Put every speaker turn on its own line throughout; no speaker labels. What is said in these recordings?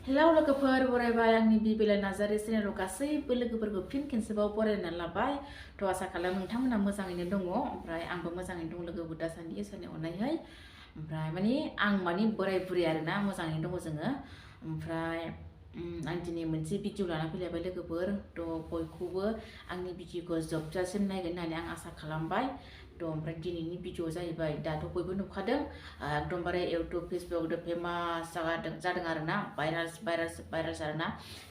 Hello लोगोफोर बरायबाय आंनि bbilai Narzary चेनेलाव गासैबो लोगोफोरखौ फिन खेनसेबाव बरायनानै लाबाय थ' आसा खालामो नोंथांमोना मोजाङैनो दङ ओमफ्राय आंबो मोजाङैनो दं लोगोफोर दासान्दि इसोरनि अननायैहाय ओमफ्राय आं बोराय बुरि आरोना मोजाङैनो दङ जोङो ओमफ्राय आं दिनै मोनसे भिडिअ लाना फैलायबाय लोगोफोर थ' बयखौबो आंनि भिडिअखौ जोबजासिम नायगोन होननानै आं आसा खालामबाय थ' ओमफ्राय दिनैनि भिडिअ जाहैबाय दाथ' बयबो नुखादों एकदमबारे इउटुब फेसबुक फेमास जादों आरोना भाइरेल आरोना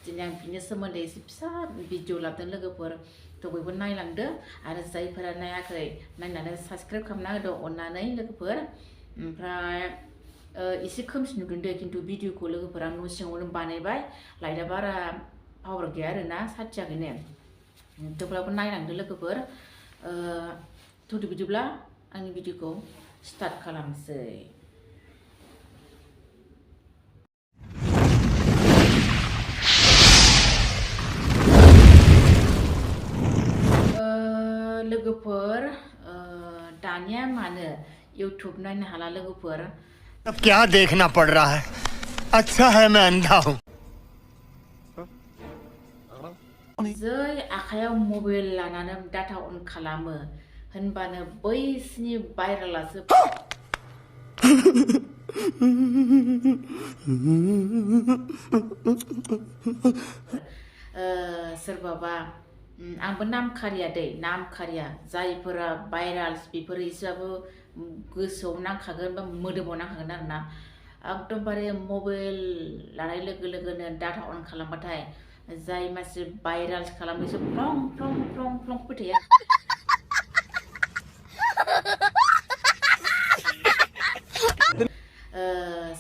दिनै आं बिनि सोमोन्दै एसे फिसा भिडिअ लाबोदों लोगोफोर थ' बयबो नायलांदो आरो जायफोरा नायाखै नायनानै साबस्क्राइब खालामना होदो अननानै लोगोफोर ओमफ्राय एसे खोमसि नुदों दे खिन्थु भिडिअखौ लोगोफोरा न' सिङावनो बानायबाय लाइटआ बारा पावार गैया आरोना साथियाखैनो थेवब्लाबो नायलांदो लोगोफोर थ' बिदिब्ला आंनि भिडिअखौ स्टार्ट खालामसै लोगोफोर दानिया मानो यूट्यूब नायनो हाला लोगोफोर
अब क्या देखना पड़ रहा है अच्छा है मैं अंधा हूँ
जै आखायाव मबाइल लानानै डाटा अन खालामो होनबानो बैसिनि भाइरेलासो सोरबाबा आंबो नामखारिया दै नामखारिया जायफोरा भाइरेल बेफोर एसेबाबो गोसोआव नांखागोन बा मोदोमाव नांखागोन आरोना एकदमबारे मबाइल लानाय लोगो लोगोनो डाटा अन खालामबाथाय जाय मानसि भाइरेल खालामनोसो फ्लं फ्लं फ्लं फ्लं फैथाया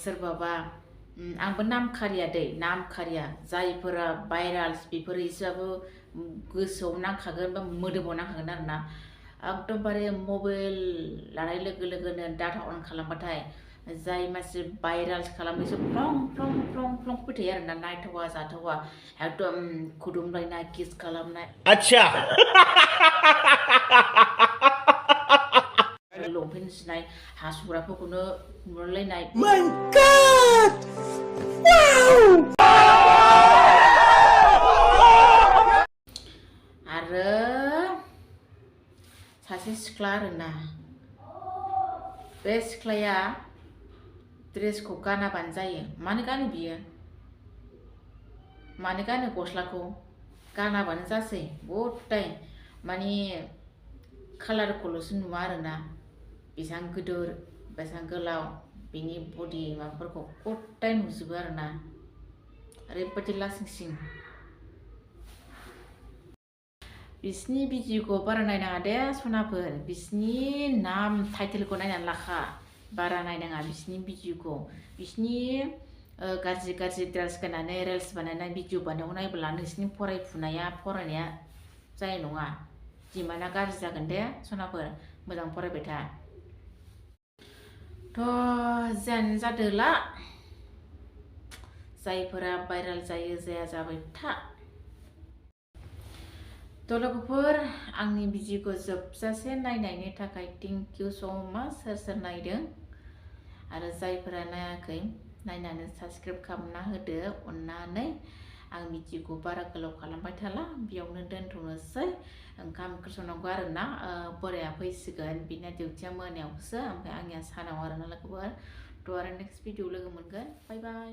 सोरबाबा आंबो नामखारिया दै नामखारिया जायफोरा भाइरेल बेफोर एसेबाबो गोसोआव नांखागोन बा मोदोमाव नांखागोन आरोना एकदमबारे मबाइल लानाय लोगो लोगोनो डाटा अन खालामबाथाय जाय मानसि भाइरेल खालामनोसो फ्लं फ्लं फ्लं फ्लं फैथायो आरोना नायथावा जाथावा एकदम खुदुमलायनाय किस खालामनाय
अच्छा
लंपेन्ट सिनाय हासुग्राफोरखौनो नुलायनाय आरो सासे सिख्ला आरोना बे सिख्लाया ड्रेसखौ गानाबानो जायो मानो गानो बियो मानो गानो गस्लाखौ गानाबानो जासै गथाय कालारखौल'सो नुवा आरोना बेसेबां गिदिर बेसेबां गोलाव बिनि बडि माबाफोरखौ गथाय नुजोबो आरोना ओरैबायदि लासिंसिं बिसिनि भिडिअखौ बारा नायनाङा दे सनाफोर बिसिनि नाम टाइटेलखौ नायनानै लाखा बारा नायनाङा बिसिनि भिडिअखौ बिसिनि गाज्रि ड्रेस गाननानै रिल्स बानायनाय भिडिअ बानायनायखौ नायब्ला नोंसिनि फरायनाया जानाय नङा दिमाना गाज्रि जागोन दे सनाफोर मोजां फरायबाय था थ' जियानो जादोला जायफोरा भाइरेल जायो जाया जाबाय था थ' लोगोफोर आंनि भिडिअखौ जोबजासे नायनायनि थाखाय थेंक इउ स' माच सोर नायदों आरो जायफोरा नायाखै नायनानै साबस्क्राइब खालामना होदो अननानै आं भिडिअखौ बारा गोलाव खालामबाय थाला बेयावनो दोनथ'नोसै ओंखाम ओंख्रि संनांगौ आरोना बोराया फैसिगोन बिना डिउटिया मोनायावसो ओमफ्राय आंनिया सानाव आरोना लोगोफोर थ' आरो नेक्स्ट भिडिअ लोगो मोनगोन बाय बाय